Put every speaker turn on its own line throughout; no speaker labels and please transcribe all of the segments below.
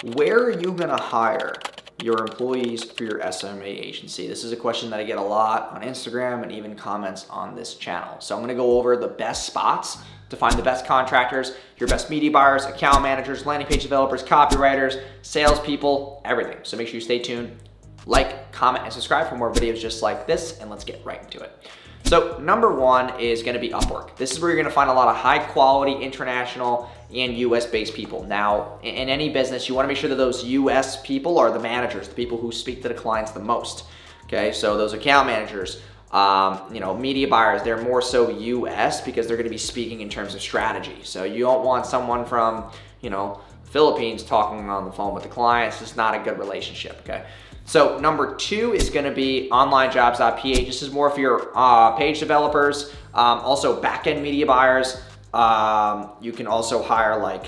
Where are you gonna hire your employees for your SMMA agency? This is a question that I get a lot on Instagram and even comments on this channel. So I'm gonna go over the best spots to find the best contractors, your best media buyers, account managers, landing page developers, copywriters, salespeople, everything. So make sure you stay tuned, like, comment, and subscribe for more videos just like this, and let's get right into it. So number one is gonna be Upwork. This is where you're gonna find a lot of high quality international and US based people. Now, in any business, you wanna make sure that those US people are the managers, the people who speak to the clients the most. Okay, so those account managers, media buyers, they're more so US because they're gonna be speaking in terms of strategy. So you don't want someone from, Philippines talking on the phone with the clients. It's not a good relationship, okay? So number two is gonna be onlinejobs.ph. This is more for your page developers, also backend media buyers. You can also hire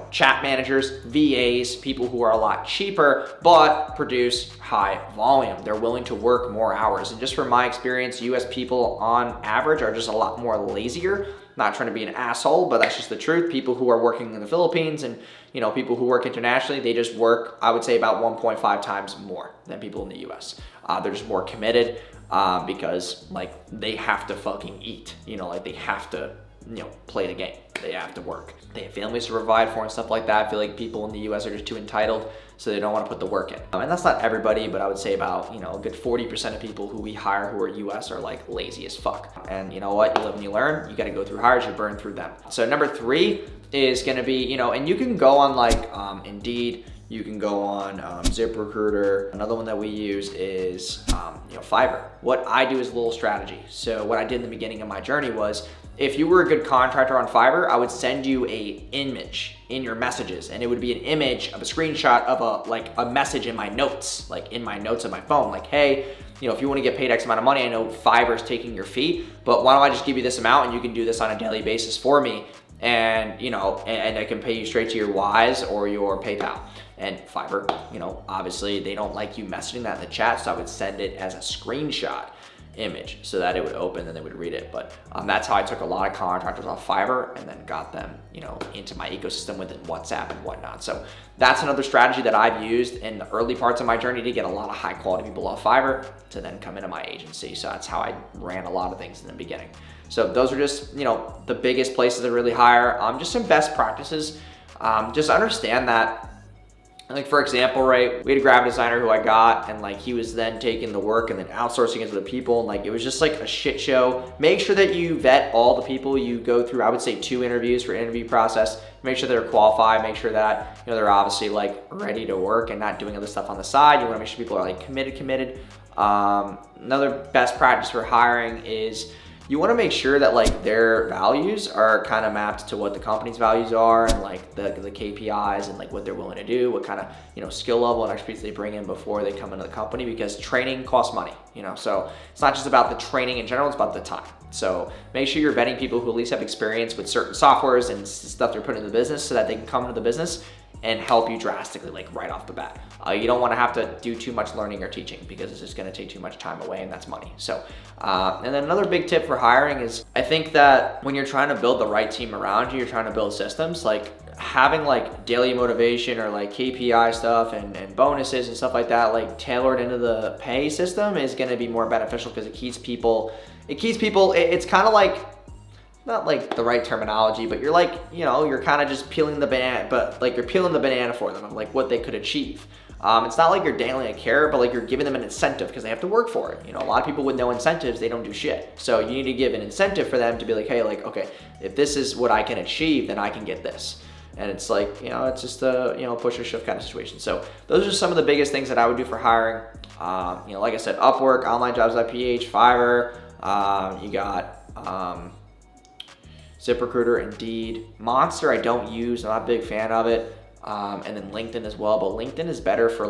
chat managers, VAs, people who are a lot cheaper, but produce high volume. They're willing to work more hours. And just from my experience, US people on average are just a lot more lazier. Not trying to be an asshole, but that's just the truth. People who are working in the Philippines and people who work internationally, they just work, I would say, about 1.5 times more than people in the US. They're just more committed because they have to fucking eat, they have to play the game. They have to work. They have families to provide for and stuff like that. I feel like people in the US are just too entitled, so they don't want to put the work in. And that's not everybody, but I would say about, a good 40% of people who we hire who are US are lazy as fuck. And you know what? You live and you learn. You got to go through hires, you burn through them. So number three is going to be, and you can go on Indeed, you can go on ZipRecruiter. Another one that we use is Fiverr. What I do is a little strategy. So what I did in the beginning of my journey was, if you were a good contractor on Fiverr, I would send you a image in your messages, and it would be an image of a screenshot of a message in my notes, in my notes on my phone, hey, if you want to get paid X amount of money, I know Fiverr's taking your fee, but why don't I just give you this amount and you can do this on a daily basis for me, and and I can pay you straight to your Wise or your PayPal. And Fiverr, obviously they don't like you messaging that in the chat, so I would send it as a screenshot image so that it would open and they would read it. But that's how I took a lot of contractors off Fiverr and then got them into my ecosystem within WhatsApp and whatnot. So that's another strategy that I've used in the early parts of my journey to get a lot of high quality people off Fiverr to then come into my agency. So that's how I ran a lot of things in the beginning. So those are just the biggest places to really hire. Just some best practices. Just understand that, for example, right, we had a graphic designer who I got, and he was then taking the work and then outsourcing it to the people, and it was just a shit show. Make sure that you vet all the people you go through. I would say 2 interviews for interview process. Make sure they're qualified, make sure that they're obviously ready to work and not doing other stuff on the side. You want to make sure people are committed. Another best practice for hiring is you want to make sure that their values are kind of mapped to what the company's values are, and the KPIs and what they're willing to do, what kind of skill level and expertise they bring in before they come into the company, because training costs money, so it's not just about the training in general, it's about the time. So make sure you're vetting people who at least have experience with certain softwares and stuff they're putting in the business so that they can come into the business and help you drastically right off the bat. You don't want to have to do too much learning or teaching because it's just going to take too much time away, and that's money. So, and then another big tip for hiring is, I think that when you're trying to build the right team around you, you're trying to build systems, having daily motivation or KPI stuff and bonuses and stuff like that, tailored into the pay system is going to be more beneficial because it keeps people, it's kind of not the right terminology, but you're you're kind of just peeling the banana, but you're peeling the banana for them of what they could achieve. It's not you're dangling a carrot, but you're giving them an incentive because they have to work for it. A lot of people with no incentives, they don't do shit. So you need to give an incentive for them to be hey, okay, if this is what I can achieve, then I can get this. And it's it's just a, push or shove kind of situation. So those are some of the biggest things that I would do for hiring. Like I said, Upwork, onlinejobs.ph, Fiverr, you got, ZipRecruiter, Indeed. Monster I don't use, I'm not a big fan of it. And then LinkedIn as well, but LinkedIn is better for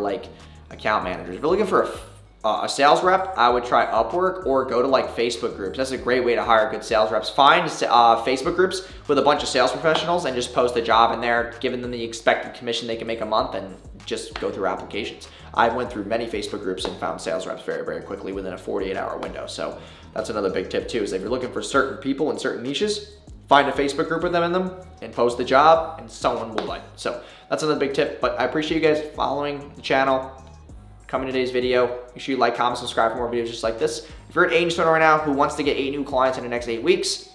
account managers. If you're looking for a sales rep, I would try Upwork or go to Facebook groups. That's a great way to hire good sales reps. Find Facebook groups with a bunch of sales professionals and just post a job in there, giving them the expected commission they can make a month, and just go through applications. I went through many Facebook groups and found sales reps very, very quickly within a 48-hour window. So that's another big tip too, is if you're looking for certain people in certain niches, find a Facebook group with them in them and post the job and someone will bite. So that's another big tip, but I appreciate you guys following the channel, coming to today's video. Make sure you like, comment, subscribe for more videos just like this. If you're an agency owner right now who wants to get 8 new clients in the next 8 weeks,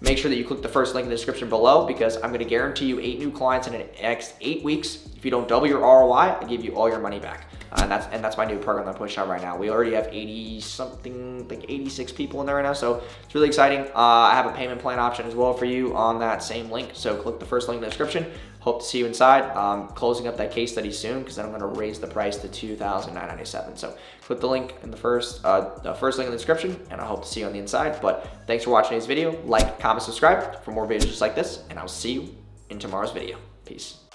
make sure that you click the first link in the description below, because I'm gonna guarantee you 8 new clients in the next 8 weeks. If you don't double your ROI, I give you all your money back. And that's my new program that I'm pushing out right now. We already have 80 something, like 86 people in there right now, so it's really exciting. I have a payment plan option as well for you on that same link, so click the first link in the description. Hope to see you inside. Closing up that case study soon, because then I'm gonna raise the price to $2,997. So click the link in the first link in the description, and I hope to see you on the inside. But thanks for watching today's video. Like, comment, subscribe for more videos just like this, and I'll see you in tomorrow's video. Peace.